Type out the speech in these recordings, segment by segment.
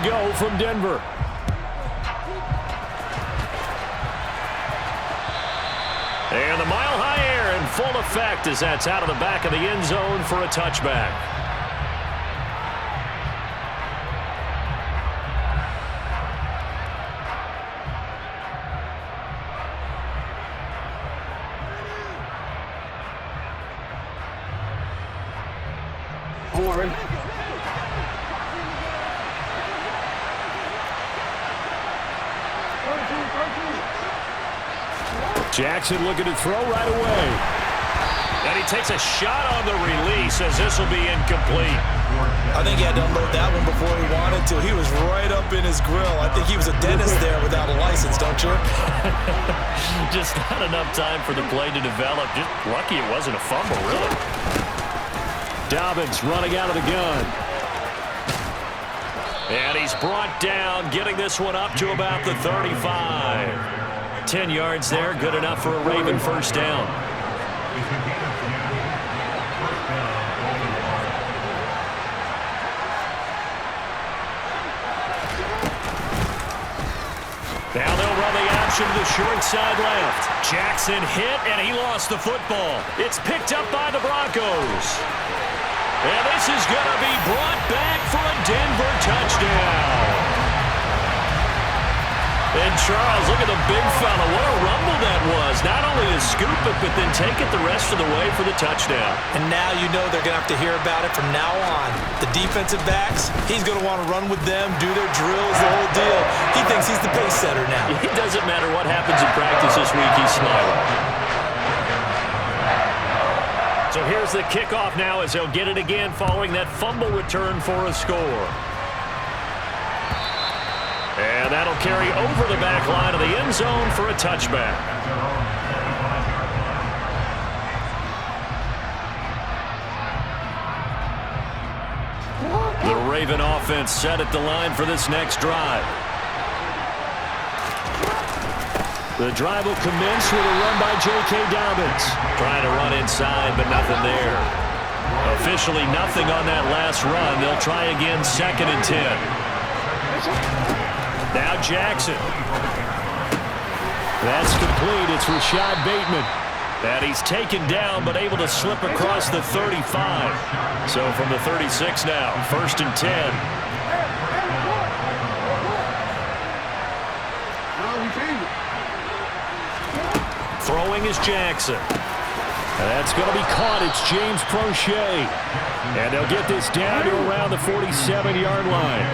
go from Denver. And the mile-high air in full effect as that's out of the back of the end zone for a touchback. Jackson looking to throw right away. And he takes a shot on the release as this will be incomplete. I think he had to unload that one before he wanted to. He was right up in his grill. I think he was a dentist there without a license, don't you? Just not enough time for the play to develop. Just lucky it wasn't a fumble, really. Dobbins running out of the gun. And he's brought down, getting this one up to about the 35. 10 yards there, good enough for a Raven first down. Now they'll run the option to the short side left. Jackson hit, and he lost the football. It's picked up by the Broncos. And this is going to be brought back for a Denver touchdown. And Charles, look at the big fella. What a rumble that was. Not only to scoop it, but then take it the rest of the way for the touchdown. And now you know they're going to have to hear about it from now on. The defensive backs, he's going to want to run with them, do their drills, the whole deal. He thinks he's the pace setter now. It doesn't matter what happens in practice this week. He's smiling. So here's the kickoff now as they'll get it again following that fumble return for a score. And that'll carry over the back line of the end zone for a touchback. The Raven offense set at the line for this next drive. The drive will commence with a run by J.K. Dobbins. Trying to run inside, but nothing there. Officially nothing on that last run. They'll try again, 2nd and 10. Now Jackson. That's complete. It's Rashad Bateman. And he's taken down but able to slip across the 35. So from the 36 now, 1st and 10. Throwing is Jackson. And that's going to be caught. It's James Prochet. And they'll get this down to around the 47-yard line.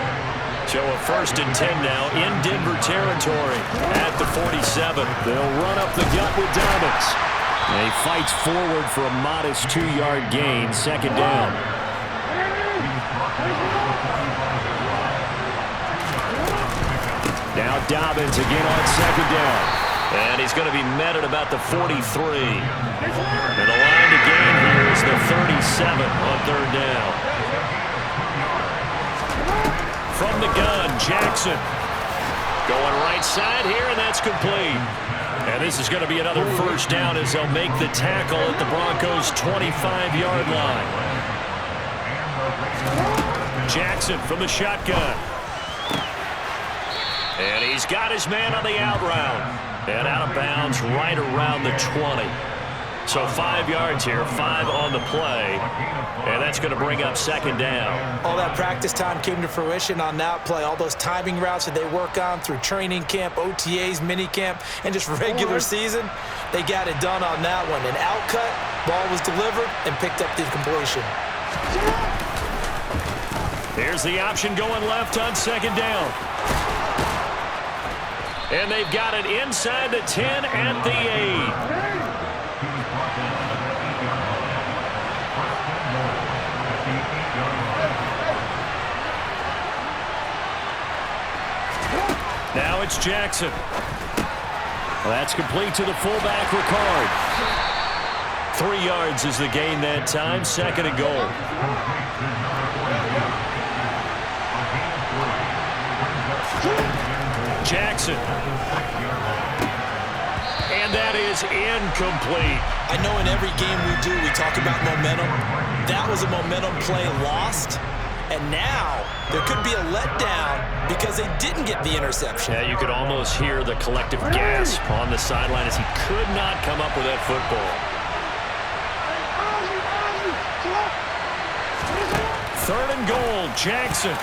So a 1st and 10 now in Denver territory at the 47. They'll run up the gut with Dobbins. And he fights forward for a modest 2-yard gain, 2nd down. Now Dobbins again on 2nd down. And he's going to be met at about the 43. And the line to gain here is the 37 on 3rd down. From the gun, Jackson. Going right side here, and that's complete. And this is going to be another 1st down as they'll make the tackle at the Broncos' 25-yard line. Jackson from the shotgun. And he's got his man on the out route. And out of bounds right around the 20. So 5 yards here, 5 on the play. And that's going to bring up 2nd down. All that practice time came to fruition on that play. All those timing routes that they work on through training camp, OTAs, minicamp, and just regular season, they got it done on that one. An outcut, ball was delivered, and picked up the completion. Here's the option going left on 2nd down. And they've got it inside the 10 at the 8. Now it's Jackson. Well, that's complete to the fullback, Ricard. 3 yards is the gain that time, 2nd and goal. Jackson. And that is incomplete. I know in every game we do, we talk about momentum. That was a momentum play lost. And now there could be a letdown because they didn't get the interception. Yeah, you could almost hear the collective gasp on the sideline as he could not come up with that football. 3rd and goal, Jackson.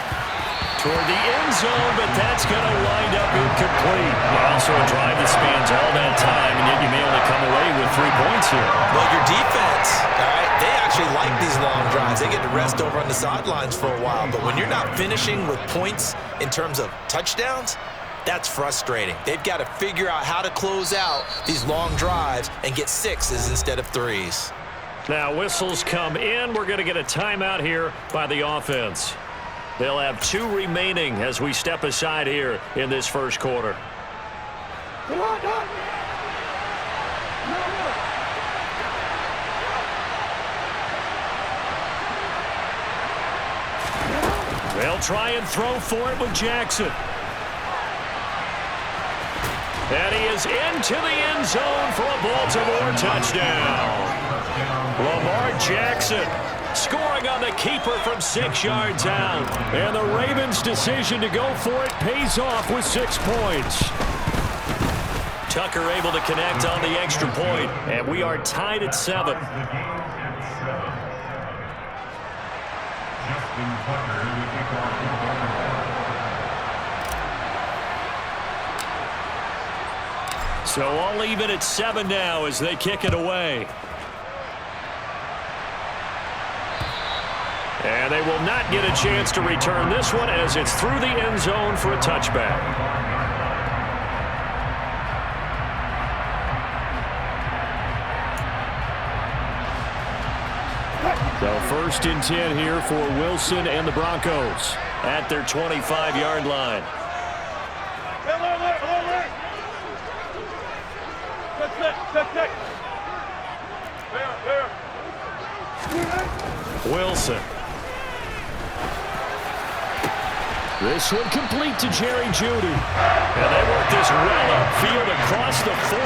Toward the end zone, but that's going to wind up incomplete. Also a drive that spans all that time, and yet you may only come away with 3 points here. Well, your defense, all right, they actually like these long drives. They get to rest over on the sidelines for a while, but when you're not finishing with points in terms of touchdowns, that's frustrating. They've got to figure out how to close out these long drives and get 6s instead of 3s. Now, whistles come in. We're going to get a timeout here by the offense. They'll have 2 remaining as we step aside here in this first quarter. They'll try and throw for it with Jackson. And he is into the end zone for a Baltimore touchdown. Lamar Jackson scoring on the keeper from 6 yards out. And the Ravens' decision to go for it pays off with 6 points. Tucker able to connect on the extra point, and we are tied at 7. So I'll leave it at 7 now as they kick it away. And they will not get a chance to return this one as it's through the end zone for a touchback. So 1st and 10 here for Wilson and the Broncos at their 25-yard line. Wilson. This one complete to Jerry Jeudy. And they work this well upfield across the 45.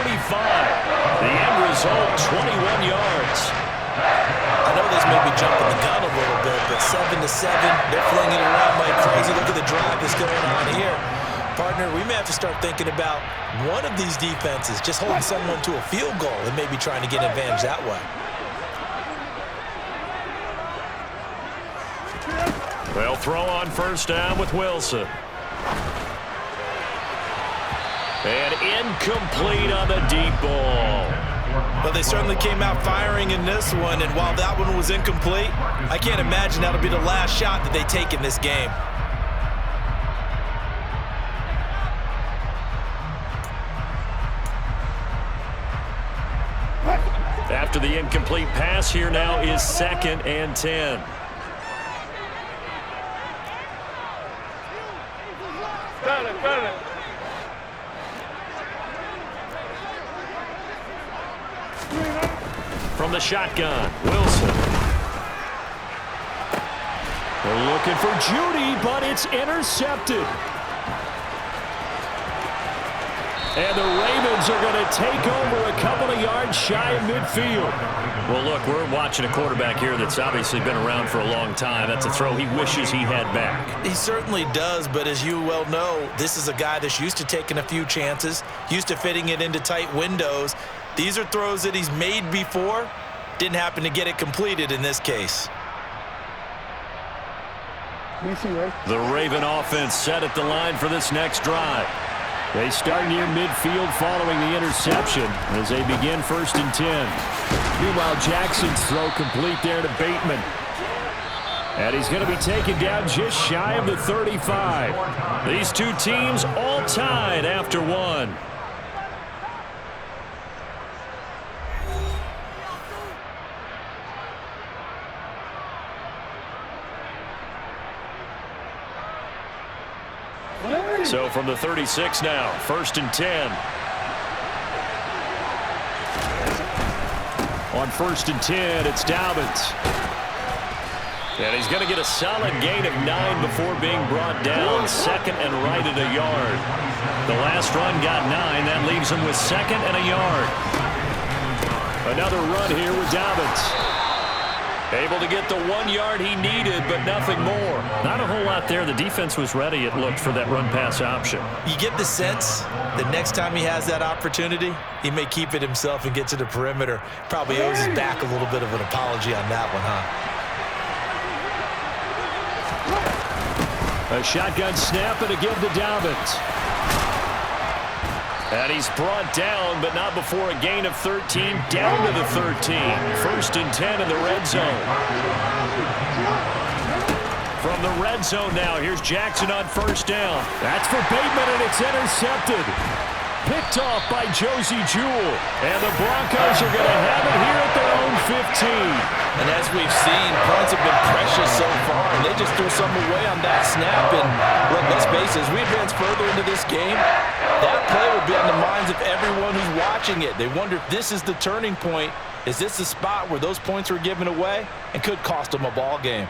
The end result, 21 yards. I know this may be jumping the gun a little bit, but 7-7, they're flinging it around like crazy. Look at the drive that's going on here. Partner, we may have to start thinking about one of these defenses just holding someone to a field goal and maybe trying to get an advantage that way. They'll throw on 1st down with Wilson. And incomplete on the deep ball. Well, they certainly came out firing in this one, and while that one was incomplete, I can't imagine that'll be the last shot that they take in this game. After the incomplete pass, here now is 2nd and 10. From the shotgun, Wilson. They're looking for Jeudy, but it's intercepted. And the Ravens are going to take over a couple of yards shy of midfield. Well, look, we're watching a quarterback here that's obviously been around for a long time. That's a throw he wishes he had back. He certainly does, but as you well know, this is a guy that's used to taking a few chances, used to fitting it into tight windows. These are throws that he's made before. Didn't happen to get it completed in this case. The Raven offense set at the line for this next drive. They start near midfield following the interception as they begin 1st and 10. Meanwhile, Jackson's throw complete there to Bateman. And he's going to be taken down just shy of the 35. These 2 teams all tied after 1. So from the 36 now, 1st and 10. On 1st and 10, it's Dobbins. And he's going to get a solid gain of 9 before being brought down. 2nd and right at a yard. The last run got 9. That leaves him with 2nd and a yard. Another run here with Dobbins. Able to get the 1 yard he needed, but nothing more. Not a whole lot there. The defense was ready, it looked, for that run-pass option. You get the sense that next time he has that opportunity, he may keep it himself and get to the perimeter. Probably owes his back a little bit of an apology on that one, huh? A shotgun snap and a give to Dobbins. And he's brought down, but not before a gain of 13, down to the 13. 1st and 10 in the red zone. From the red zone now, here's Jackson on 1st down. That's for Bateman, and it's intercepted. Picked off by Josie Jewell. And the Broncos are going to have it here at their own 15. And as we've seen, points have been precious so far, and they just threw some away on that snap. And look, let's face it, as we advance further into this game, that play would be on the minds of everyone who's watching it. They wonder if this is the turning point. Is this the spot where those points were given away and could cost them a ball game?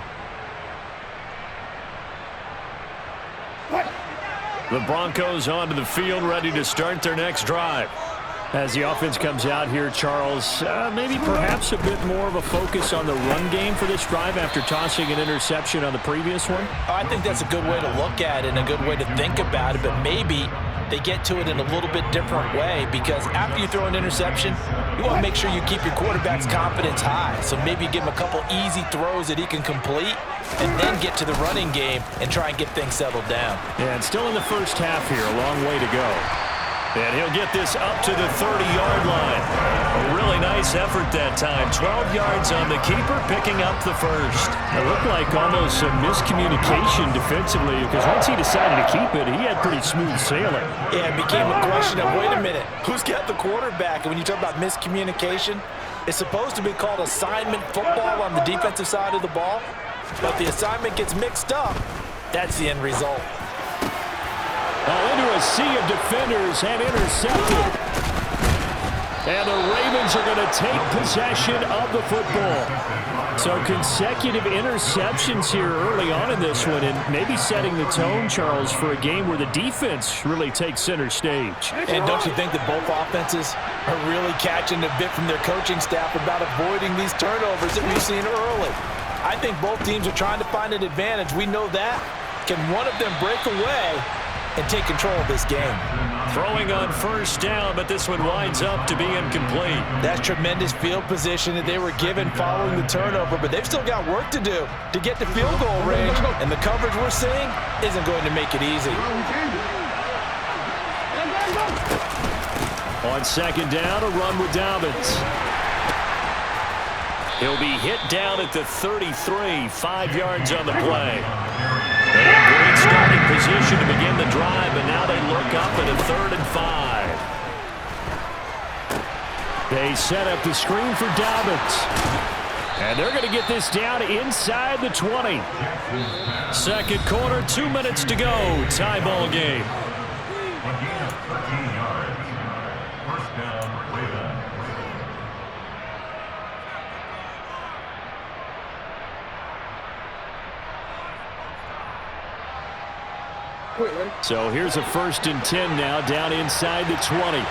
The Broncos onto the field, ready to start their next drive. As the offense comes out here, Charles, maybe perhaps a bit more of a focus on the run game for this drive after tossing an interception on the previous one? I think that's a good way to look at it and a good way to think about it, but maybe they get to it in a little bit different way, because after you throw an interception, you want to make sure you keep your quarterback's confidence high. So maybe you give him a couple easy throws that he can complete and then get to the running game and try and get things settled down. Yeah, and still in the first half here, a long way to go. And he'll get this up to the 30-yard line. A really nice effort that time. 12 yards on the keeper, picking up the first. It looked like almost some miscommunication defensively, because once he decided to keep it, he had pretty smooth sailing. Yeah, it became a question of, wait a minute, who's got the quarterback? And when you talk about miscommunication, it's supposed to be called assignment football on the defensive side of the ball. But the assignment gets mixed up. That's the end result. Into a sea of defenders and intercepted. And the Ravens are going to take possession of the football. So consecutive interceptions here early on in this one, and maybe setting the tone, Charles, for a game where the defense really takes center stage. And don't you think that both offenses are really catching a bit from their coaching staff about avoiding these turnovers that we've seen early? I think both teams are trying to find an advantage. We know that. Can one of them break away and take control of this game? Throwing on 1st down, but this one winds up to be incomplete. That's tremendous field position that they were given following the turnover, but they've still got work to do to get to field goal range, and the coverage we're seeing isn't going to make it easy. On 2nd down, a run with Dobbins. He'll be hit down at the 33, 5 yards on the play. And a great starting position to begin the drive, but now they look up at a 3rd and 5. They set up the screen for Dobbins. And they're going to get this down inside the 20. 2nd quarter, 2 minutes to go. Tie ball game. So here's a 1st and 10 now, down inside the 20.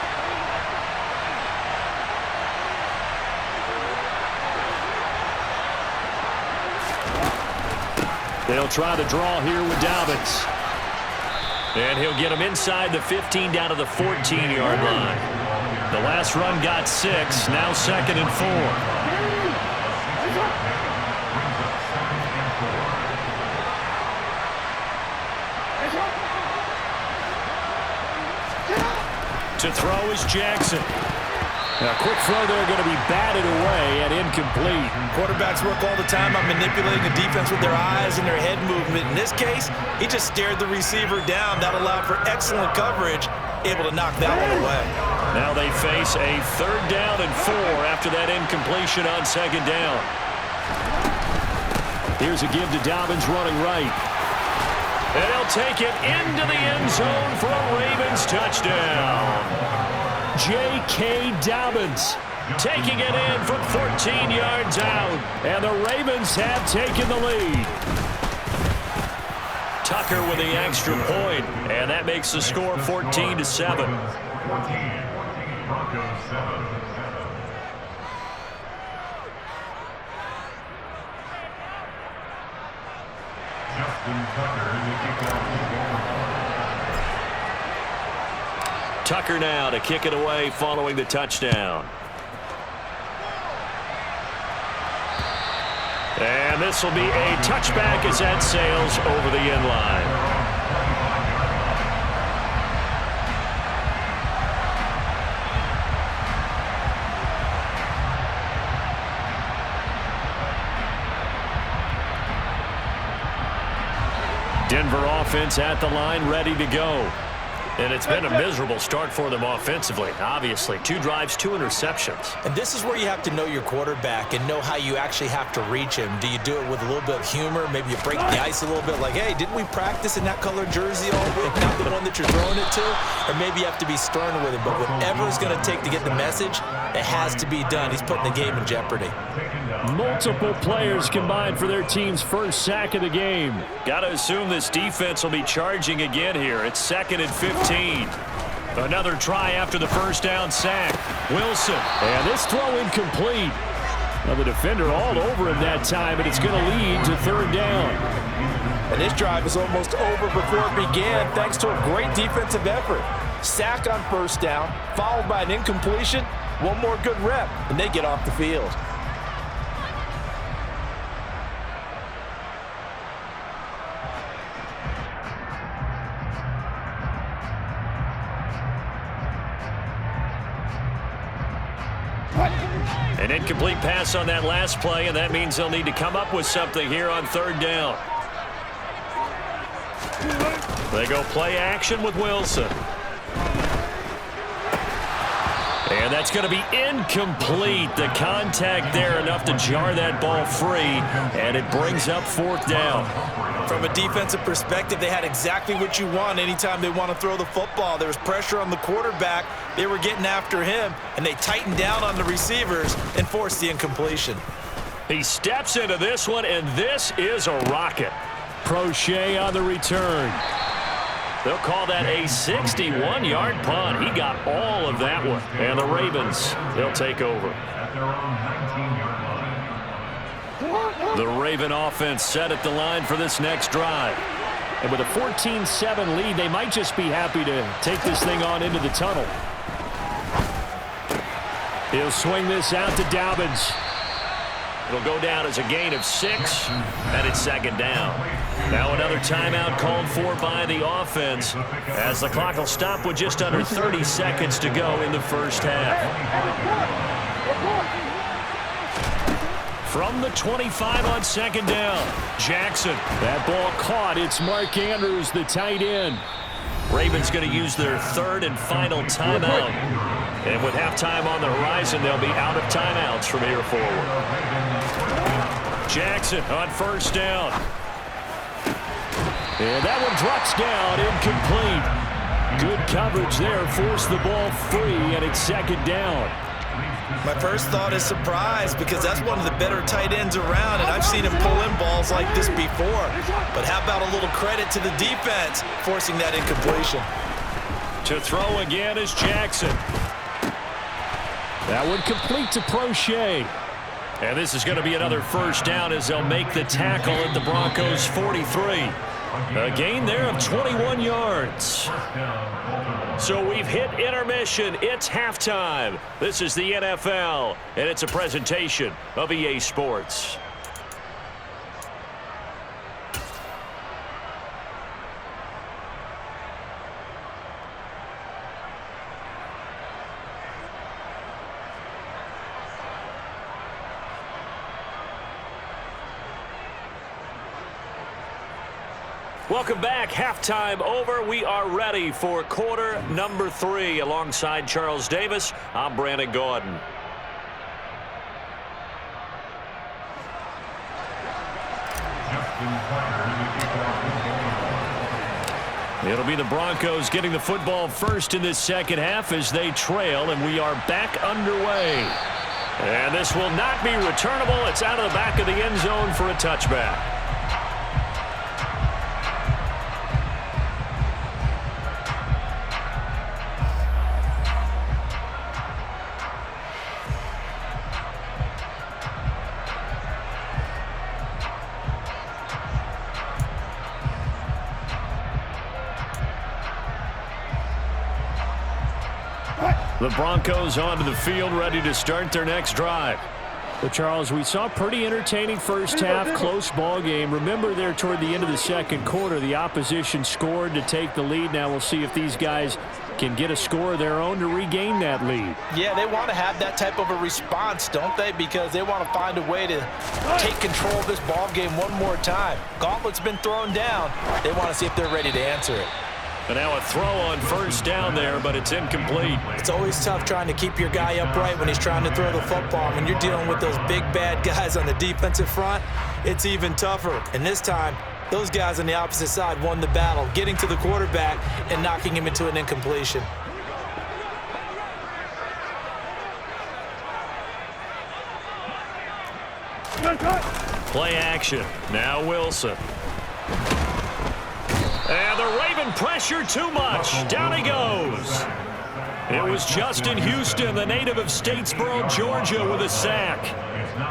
They'll try to draw here with Dobbins. And he'll get him inside the 15 down to the 14-yard line. The last run got 6, now 2nd and 4. To throw is Jackson. A quick throw there, going to be batted away and incomplete. Quarterbacks work all the time on manipulating the defense with their eyes and their head movement. In this case, he just stared the receiver down. That allowed for excellent coverage, able to knock that one away. Now they face a 3rd down and 4 after that incompletion on 2nd down. Here's a give to Dobbins running right. And he'll take it into the end zone for a Ravens touchdown. J.K. Dobbins taking it in from 14 yards out. And the Ravens have taken the lead. Tucker with the extra point, and that makes the score 14-7. Tucker now to kick it away following the touchdown. And this will be a touchback as that sails over the end line. Denver offense at the line, ready to go. And it's been a miserable start for them offensively, obviously. 2 drives, 2 interceptions. And this is where you have to know your quarterback and know how you actually have to reach him. Do you do it with a little bit of humor? Maybe you break the ice a little bit like, hey, didn't we practice in that colored jersey all week? Not the one that you're throwing it to? Or maybe you have to be stern with him. But whatever it's going to take to get the message, it has to be done. He's putting the game in jeopardy. Multiple players combined for their team's first sack of the game. Got to assume this defense will be charging again here. It's 2nd and 15. Another try after the first down sack. Wilson. And this throw incomplete. Now the defender all over him that time, and it's going to lead to 3rd down. And this drive is almost over before it began thanks to a great defensive effort. Sack on 1st down, followed by an incompletion. One more good rep, and they get off the field. An incomplete pass on that last play, and that means they'll need to come up with something here on 3rd down. They go play action with Wilson. And that's going to be incomplete. The contact there enough to jar that ball free, and it brings up 4th down. From a defensive perspective, they had exactly what you want anytime they want to throw the football. There was pressure on the quarterback. They were getting after him, and they tightened down on the receivers and forced the incompletion. He steps into this one, and this is a rocket. Prochet on the return. They'll call that a 61-yard punt. He got all of that one. And the Ravens, they'll take over. The Raven offense set at the line for this next drive. And with a 14-7 lead, they might just be happy to take this thing on into the tunnel. He'll swing this out to Dobbins. It'll go down as a gain of 6, and it's 2nd down. Now another timeout called for by the offense as the clock will stop with just under 30 seconds to go in the first half. From the 25 on 2nd down, Jackson. That ball caught. It's Mark Andrews, the tight end. Ravens going to use their 3rd and final timeout. And with halftime on the horizon, they'll be out of timeouts from here forward. Jackson on 1st down. And that one drops down, incomplete. Good coverage there, forced the ball free, and it's 2nd down. My first thought is surprise because that's one of the better tight ends around, and I've seen him pull in balls like this before. But how about a little credit to the defense forcing that incompletion? To throw again is Jackson. That one complete to Prochet. And this is going to be another 1st down as they'll make the tackle at the Broncos' 43. A gain there of 21 yards. So we've hit intermission. It's halftime. This is the NFL, and it's a presentation of EA Sports. Welcome back. Halftime over. We are ready for quarter number 3. Alongside Charles Davis, I'm Brandon Gordon. It'll be the Broncos getting the football first in this second half as they trail, and we are back underway. And this will not be returnable. It's out of the back of the end zone for a touchback. The Broncos onto the field, ready to start their next drive. But, Charles, we saw a pretty entertaining first half, close ball game. Remember there toward the end of the second quarter, the opposition scored to take the lead. Now we'll see if these guys can get a score of their own to regain that lead. Yeah, they want to have that type of a response, don't they? Because they want to find a way to take control of this ball game one more time. Gauntlet's been thrown down. They want to see if they're ready to answer it. And now a throw on first down there, but it's incomplete. It's always tough trying to keep your guy upright when he's trying to throw the football. When you're dealing with those big, bad guys on the defensive front, it's even tougher. And this time, those guys on the opposite side won the battle, getting to the quarterback and knocking him into an incompletion. Play action. Now Wilson. And the Raven pressure too much. Down he goes. It was Justin Houston, the native of Statesboro, Georgia, with a sack.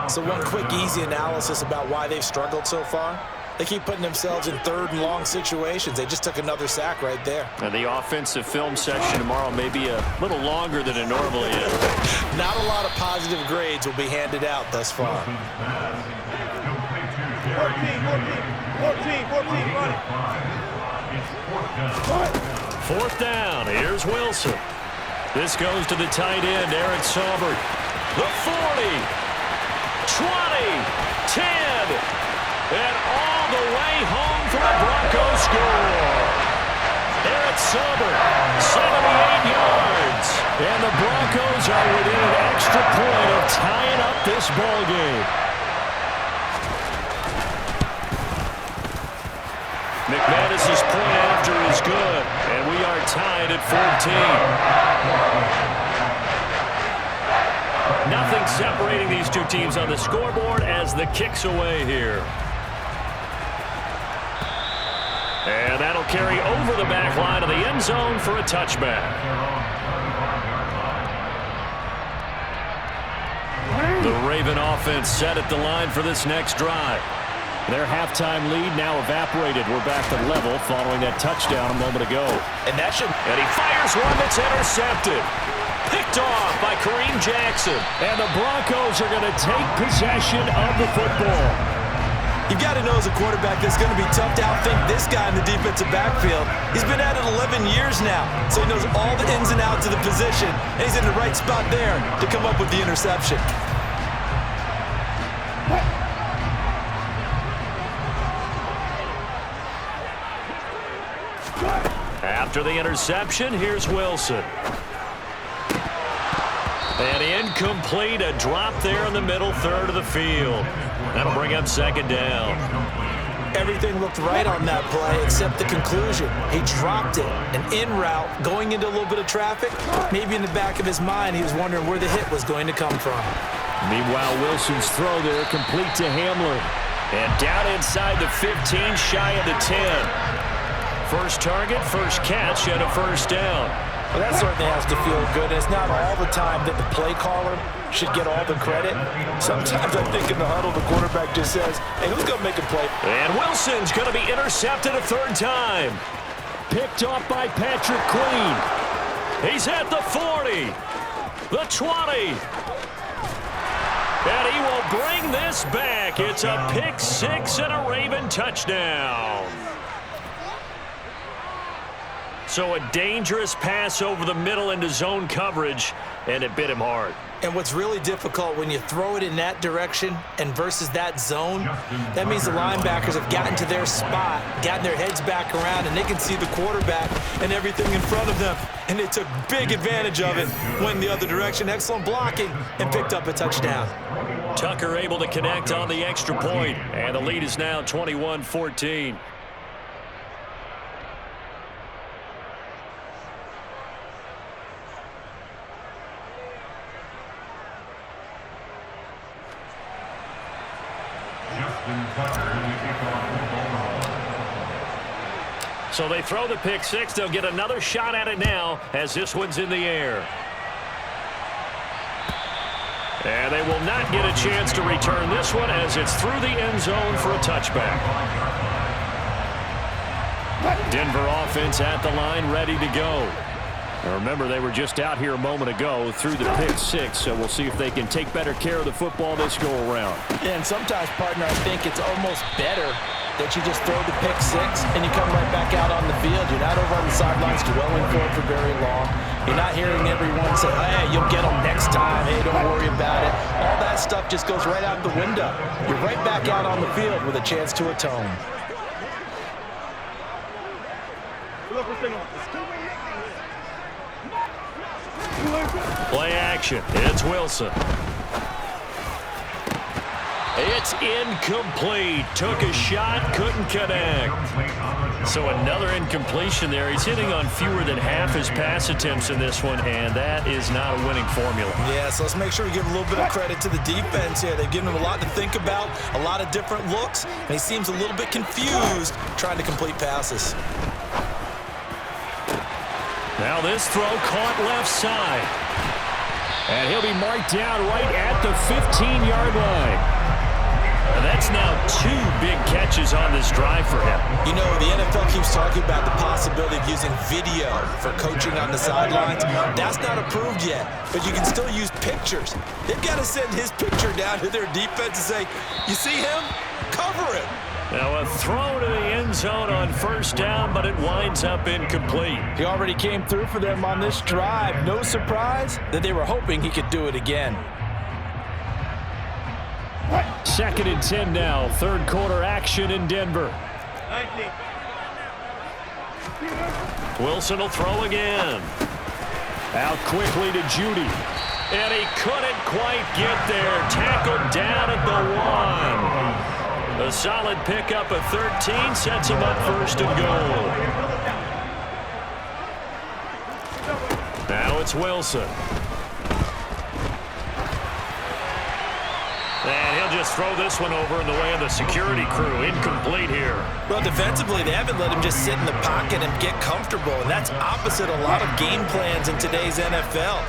So one quick, easy analysis about why they've struggled so far. They keep putting themselves in third and long situations. They just took another sack right there. And the offensive film section tomorrow may be a little longer than it normally is. Not a lot of positive grades will be handed out thus far. 14, run it. Fourth down. Here's Wilson. This goes to the tight end, Eric Saubert. The 40, 20, 10, and all the way home for a Broncos score. Eric Saubert, 78 yards. And the Broncos are within an extra point of tying up this ball game. McManus's point after is good, and we are tied at 14. Nothing separating these two teams on the scoreboard as the kick's away here. And that'll carry over the back line of the end zone for a touchback. The Raven offense set at the line for this next drive. Their halftime lead now evaporated. We're back to level following that touchdown a moment ago. And he fires one that's intercepted. Picked off by Kareem Jackson. And the Broncos are going to take possession of the football. You've got to know as a quarterback it's going to be tough to outthink this guy in the defensive backfield. He's been at it 11 years now, so he knows all the ins and outs of the position, and he's in the right spot there to come up with the interception. After the interception, here's Wilson. And incomplete, a drop there in the middle third of the field. That'll bring up second down. Everything looked right on that play except the conclusion. He dropped it, an in route, going into a little bit of traffic. Maybe in the back of his mind, he was wondering where the hit was going to come from. Meanwhile, Wilson's throw there complete to Hamler. And down inside the 15, shy of the 10. First target, first catch, and a first down. Well, that certainly has to feel good. It's not all the time that the play caller should get all the credit. Sometimes I think in the huddle, the quarterback just says, hey, who's going to make a play? And Wilson's going to be intercepted a third time. Picked off by Patrick Queen. He's at the 40, the 20. And he will bring this back. It's a pick six and a Raven touchdown. So a dangerous pass over the middle into zone coverage, and it bit him hard. And what's really difficult when you throw it in that direction and versus that zone, that means the linebackers have gotten to their spot, gotten their heads back around, and they can see the quarterback and everything in front of them. And they took big advantage of it, went the other direction, excellent blocking, and picked up a touchdown. Tucker able to connect on the extra point, and the lead is now 21-14. So they throw the pick six. They'll get another shot at it now as this one's in the air. And they will not get a chance to return this one as it's through the end zone for a touchback. Denver offense at the line, ready to go. Now remember, they were just out here a moment ago through the pick six, so we'll see if they can take better care of the football this go-around. Yeah, and sometimes, partner, I think it's almost better that you just throw the pick six and you come right back out on the field. You're not over on the sidelines dwelling for it for very long. You're not hearing everyone say, hey, you'll get them next time. Hey, don't worry about it. All that stuff just goes right out the window. You're right back out on the field with a chance to atone. Play action. It's Wilson. It's incomplete. Took a shot, couldn't connect. So another incompletion there. He's hitting on fewer than half his pass attempts in this one, and that is not a winning formula. Yeah, so let's make sure we give a little bit of credit to the defense here. They've given him a lot to think about, a lot of different looks, and he seems a little bit confused trying to complete passes. Now this throw caught left side. And he'll be marked down right at the 15-yard line. And that's now 2 big catches on this drive for him. You know, the NFL keeps talking about the possibility of using video for coaching on the sidelines. That's not approved yet, but you can still use pictures. They've got to send his picture down to their defense and say, you see him? Cover him. Now a throw to the end zone on first down, but it winds up incomplete. He already came through for them on this drive. No surprise that they were hoping he could do it again. 2nd and 10 now. Third quarter action in Denver. Wilson will throw again. Out quickly to Judy. And he couldn't quite get there. Tackled down at the 1. A solid pickup of 13 sets him up first and goal. Now it's Wilson. And he'll just throw this one over in the way of the security crew. Incomplete here. Well, defensively, they haven't let him just sit in the pocket and get comfortable, and that's opposite a lot of game plans in today's NFL.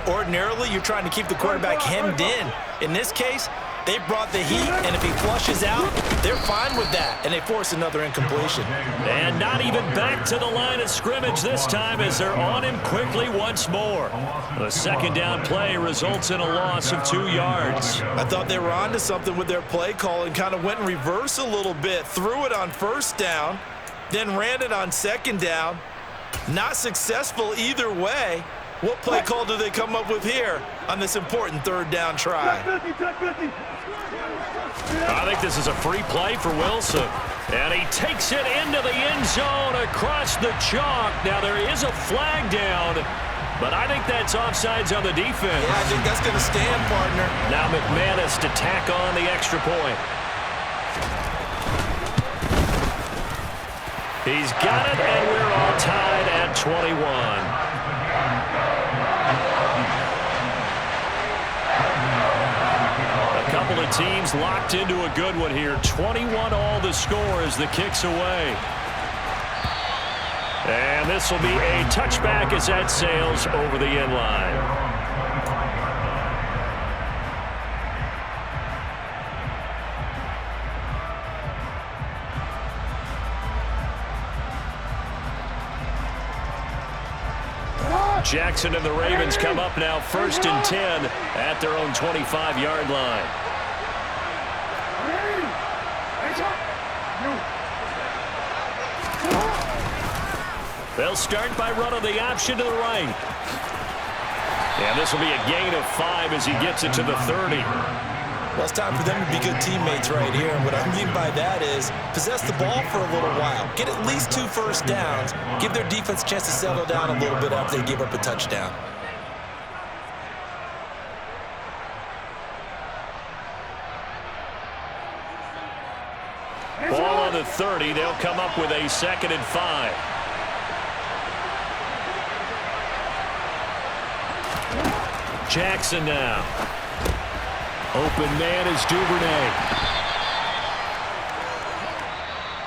Ordinarily, you're trying to keep the quarterback hemmed in. In this case, they brought the heat, and if he flushes out, they're fine with that, and they force another incompletion. And not even back to the line of scrimmage this time as they're on him quickly once more. The second down play results in a loss of 2 yards. I thought they were onto something with their play call and kind of went in reverse a little bit. Threw it on first down, then ran it on second down. Not successful either way. What play call do they come up with here on this important third down try? I think this is a free play for Wilson. And he takes it into the end zone across the chalk. Now there is a flag down, but I think that's offsides on the defense. Yeah, I think that's going to stand, partner. Now McManus to tack on the extra point. He's got it, and we're all tied at 21. Couple of teams locked into a good one here. 21 all the score as the kick's away. And this will be a touchback as that sails over the end line. Jackson and the Ravens come up now 1st and 10 at their own 25-yard line. They'll start by running the option to the right. And this will be a gain of 5 as he gets it to the 30. Well, it's time for them to be good teammates right here. And what I mean by that is possess the ball for a little while. Get at least 2 first downs. Give their defense a chance to settle down a little bit after they give up a touchdown. Ball on the 30. They'll come up with a 2nd and 5. Jackson now. Open man is Duvernay.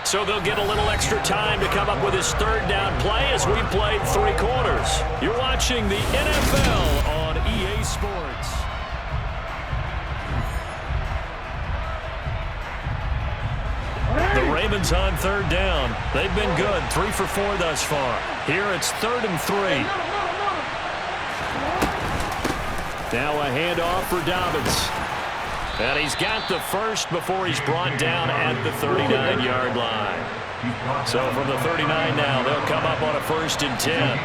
So they'll get a little extra time to come up with his 3rd down play as we played 3 quarters. You're watching the NFL on EA Sports. The Ravens on 3rd down. They've been good. 3 for 4 thus far. Here it's 3rd and 3. Now a handoff for Dobbins. And he's got the first before he's brought down at the 39-yard line. So from the 39 now, they'll come up on a 1st and 10.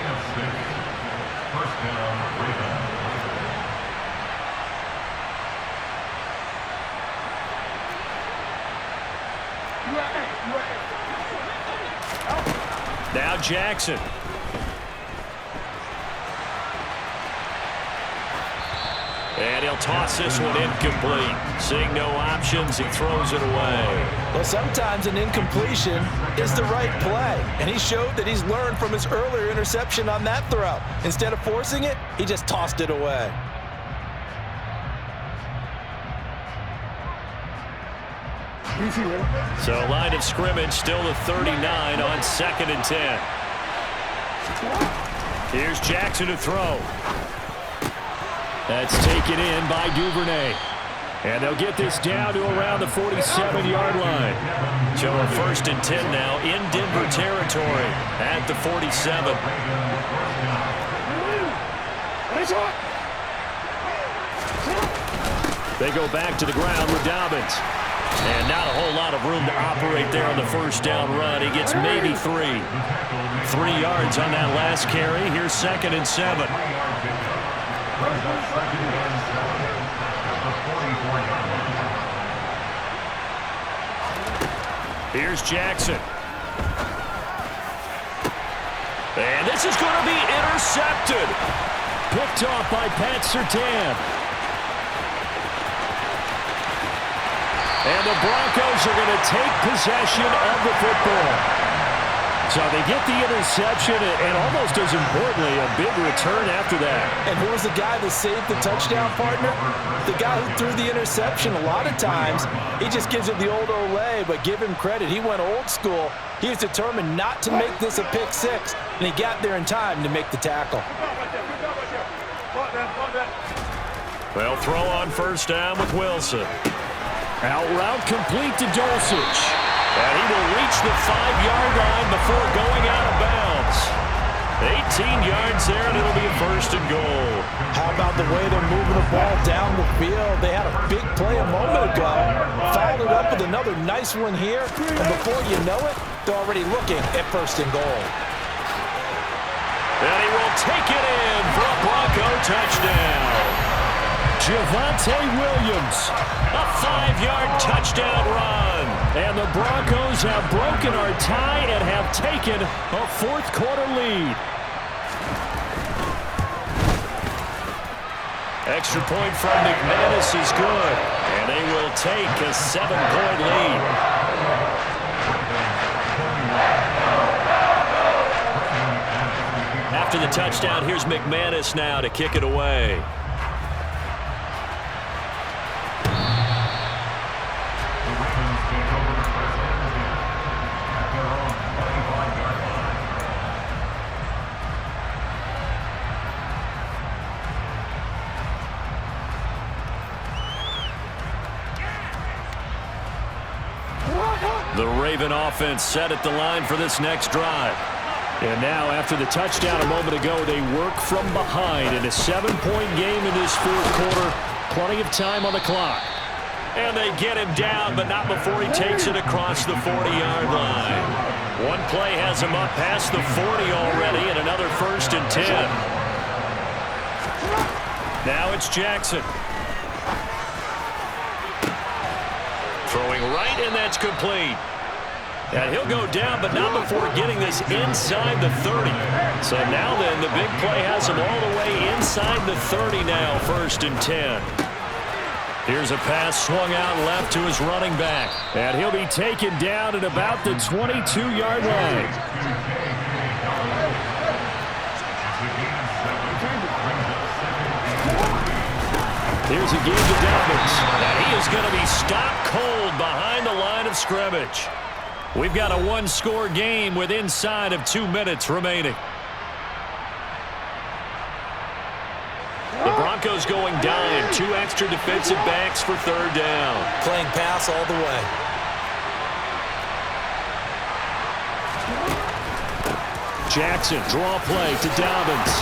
Now Jackson. And he'll toss this one incomplete. Seeing no options, he throws it away. Well, sometimes an incompletion is the right play. And he showed that he's learned from his earlier interception on that throw. Instead of forcing it, he just tossed it away. So line of scrimmage still the 39 on 2nd and 10. Here's Jackson to throw. That's taken in by Duvernay. And they'll get this down to around the 47-yard line. So a 1st and 10 now in Denver territory at the 47. They go back to the ground with Dobbins. And not a whole lot of room to operate there on the 1st down run. He gets maybe 3. 3 yards on that last carry. Here's 2nd and 7. Here's Jackson. And this is going to be intercepted. Picked off by Pat Surtain. And the Broncos are going to take possession of the football. So they get the interception and almost as importantly, a big return after that. And who was the guy that saved the touchdown, partner? The guy who threw the interception. A lot of times, he just gives it the old Olay, but give him credit. He went old school. He was determined not to make this a pick six, and he got there in time to make the tackle. Well, throw on 1st down with Wilson. Out route complete to Dulcich. And he will reach the 5-yard line before going out of bounds. 18 yards there, and it'll be a 1st and goal. How about the way they're moving the ball down the field? They had a big play a moment ago. Followed it up with another nice one here. And before you know it, they're already looking at 1st and goal. And he will take it in for a Bronco touchdown. Javonte Williams, a 5-yard touchdown run. And the Broncos have broken our tie and have taken a 4th quarter lead. Extra point from McManus is good. And they will take a 7-point lead. After the touchdown, here's McManus now to kick it away. The Raven offense set at the line for this next drive. And now, after the touchdown a moment ago, they work from behind in a 7-point game in this 4th quarter. Plenty of time on the clock. And they get him down, but not before he takes it across the 40-yard line. One play has him up past the 40 already, and another 1st and 10. Now it's Jackson. Throwing right, and that's complete. And he'll go down, but not before getting this inside the 30. So now then, the big play has him all the way inside the 30 now, 1st and 10. Here's a pass swung out left to his running back. And he'll be taken down at about the 22-yard line. Here's a give to Dobbins. And he is going to be stopped cold behind the line of scrimmage. We've got a 1-score game with inside of 2 minutes remaining. The Broncos going dime. 2 extra defensive backs for 3rd down. Playing pass all the way. Jackson, draw play to Dobbins.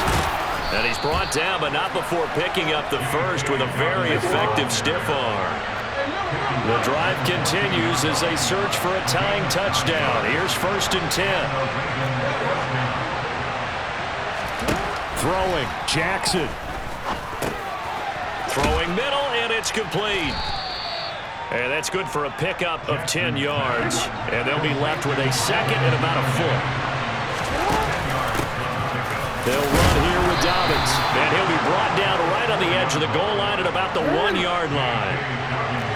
And he's brought down, but not before picking up the first with a very effective stiff arm. The drive continues as they search for a tying touchdown. Here's 1st and 10. Throwing, Jackson. Throwing middle, and it's complete. And that's good for a pickup of 10 yards. And they'll be left with a second and about a foot. They'll run here with Dobbins. And he'll be brought down right on the edge of the goal line at about the 1-yard line.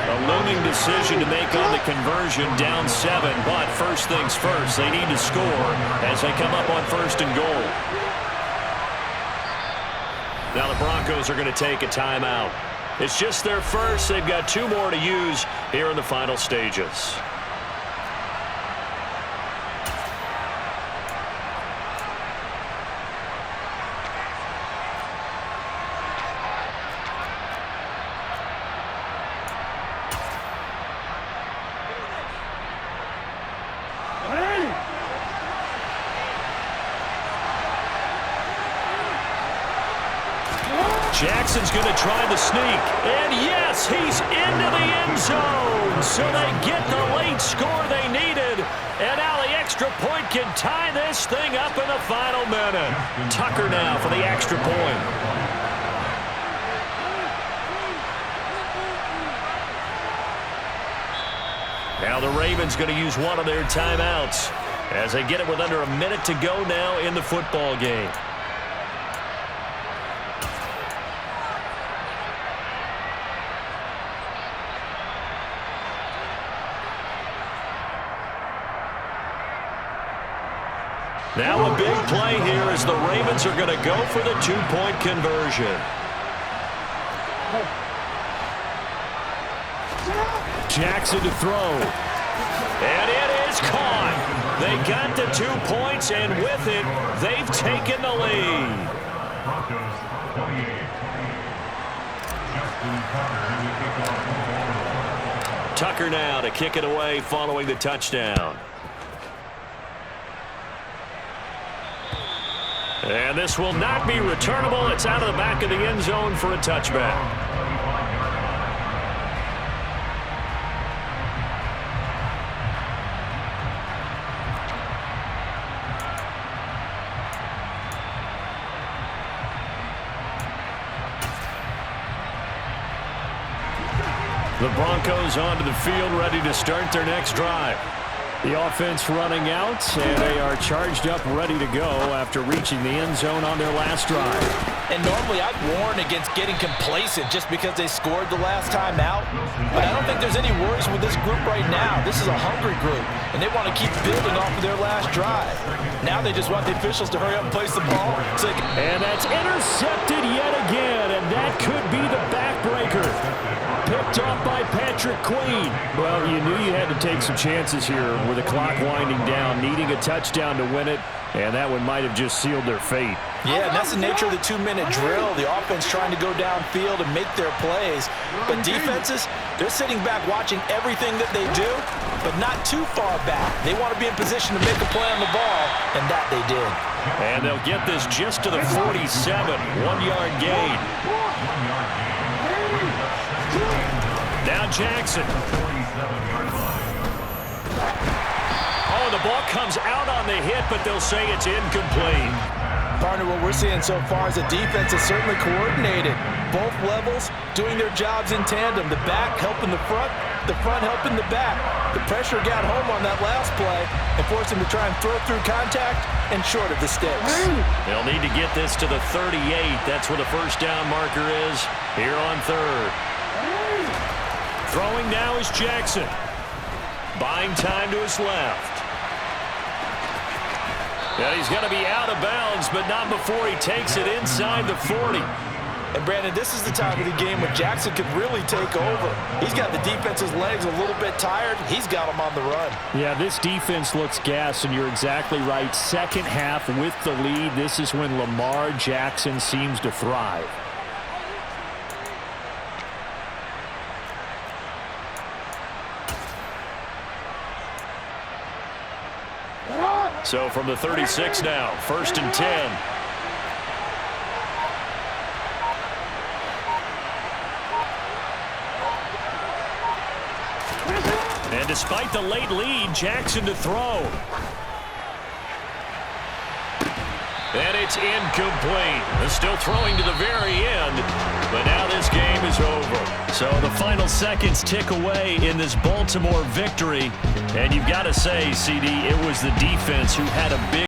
A looming decision to make on the conversion, down 7. But first things first, they need to score as they come up on 1st and goal. Now the Broncos are going to take a timeout. It's just their first. They've got 2 more to use here in the final stages. Jackson's going to try the sneak. And yes, he's into the end zone. So they get the late score they needed. And now the extra point can tie this thing up in the final minute. Tucker now for the extra point. Now the Ravens going to use one of their timeouts as they get it with under a minute to go now in the football game. Now a big play here as the Ravens are going to go for the 2-point conversion. Jackson to throw. And it is caught. They got the 2 points, and with it, they've taken the lead. Tucker now to kick it away following the touchdown. And this will not be returnable. It's out of the back of the end zone for a touchback. The Broncos onto the field, ready to start their next drive. The offense running out, and they are charged up, ready to go after reaching the end zone on their last drive. And normally I'd warn against getting complacent just because they scored the last time out. But I don't think there's any worries with this group right now. This is a hungry group, and they want to keep building off of their last drive. Now they just want the officials to hurry up and place the ball. And that's intercepted yet again, and that could be the backbreaker. Picked off by Patrick Queen. Well, you knew you had to take some chances here with the clock winding down, needing a touchdown to win it, and that one might have just sealed their fate. Yeah, and that's the nature of the 2-minute drill. The offense trying to go downfield and make their plays. But defenses, they're sitting back watching everything that they do, but not too far back. They want to be in position to make a play on the ball, and that they did. And they'll get this just to the 47, 1-yard gain. Now Jackson. Oh, the ball comes out on the hit, but they'll say it's incomplete. Partner, what we're seeing so far is the defense is certainly coordinated. Both levels doing their jobs in tandem. The back helping the front helping the back. The pressure got home on that last play and forced him to try and throw through contact and short of the sticks. They'll need to get this to the 38. That's where the first down marker is here on 3rd. Throwing now is Jackson. Buying time to his left. And he's going to be out of bounds, but not before he takes it inside the 40. And, Brandon, this is the time of the game when Jackson could really take over. He's got the defense's legs a little bit tired. He's got them on the run. Yeah, this defense looks gassed, and you're exactly right. Second half with the lead, this is when Lamar Jackson seems to thrive. So from the 36 now, 1st and 10. And despite the late lead, Jackson to throw. And it's incomplete. They're still throwing to the very end, but now this game is over. So the final seconds tick away in this Baltimore victory. And you've got to say, CD, it was the defense who had a big